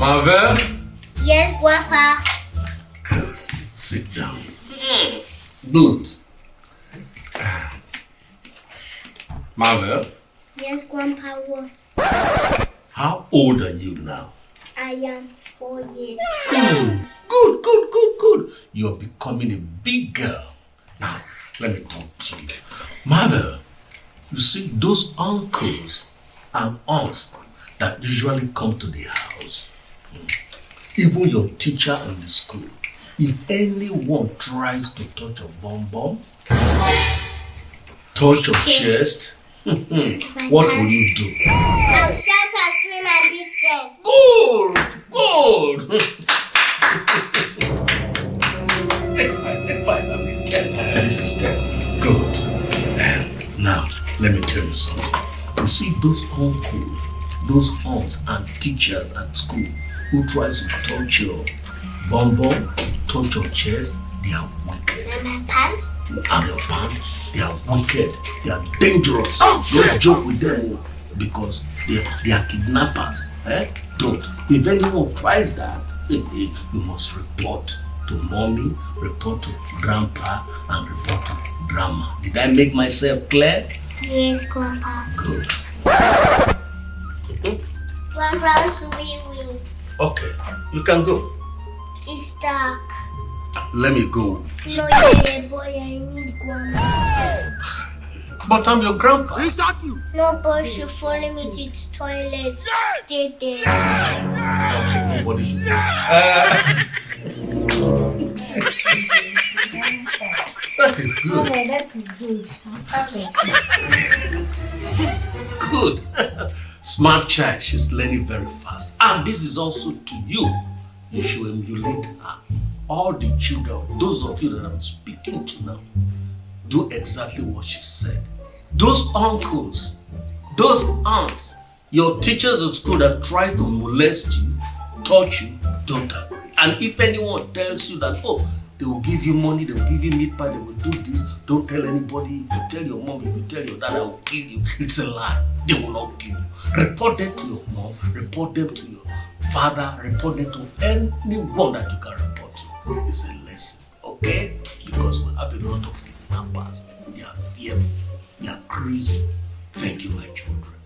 Marvel? Yes, Grandpa. Good. Sit down. Good. Marvel? Yes, Grandpa, what? How old are you now? I am 4 years. Good. You're becoming a big girl. Now, let me talk to you. Marvel, you see those uncles and aunts that usually come to the house, even your teacher in the school, if anyone tries to touch your bum, touch your chest, what will you do? I'll shout and scream and beat them. Good. Take five. This is 10. Good. And now, let me tell you something. You see those uncles, those aunts and teachers at school who tries to touch your bum, touch your chest, they are wicked. And my pants? And your pants, they are wicked. They are dangerous. Don't joke with them because they are kidnappers. Don't. If anyone tries that, you must report to mommy, report to grandpa, and report to grandma. Did I make myself clear? Yes, Grandpa. Good. Grandpa, to be with. Okay, you can go. It's dark. Let me go. No, yeah, boy, I need Grandma. But I'm your grandpa. No, boy, should follow me to the toilet. Stay there. Okay, nobody should say. That is good. Okay, that is good. Okay. Good. Smart child, she's learning very fast. And this is also to you. You should emulate her. All the children, those of you that I'm speaking to now, do exactly what she said. Those uncles, those aunts, your teachers at school that try to molest you, touch you, don't agree. And if anyone tells you that, oh, they will give you money, they will give you meat pie, they will do this, don't tell anybody. If you tell your mom, if you tell your dad, I will kill you. It's a lie. They will not kill you. Report them to your mom, report them to your father, report them to anyone that you can report to. It's a lesson, okay? Because we have a lot of kidnappers. They are fearful. They are crazy. Thank you, my children.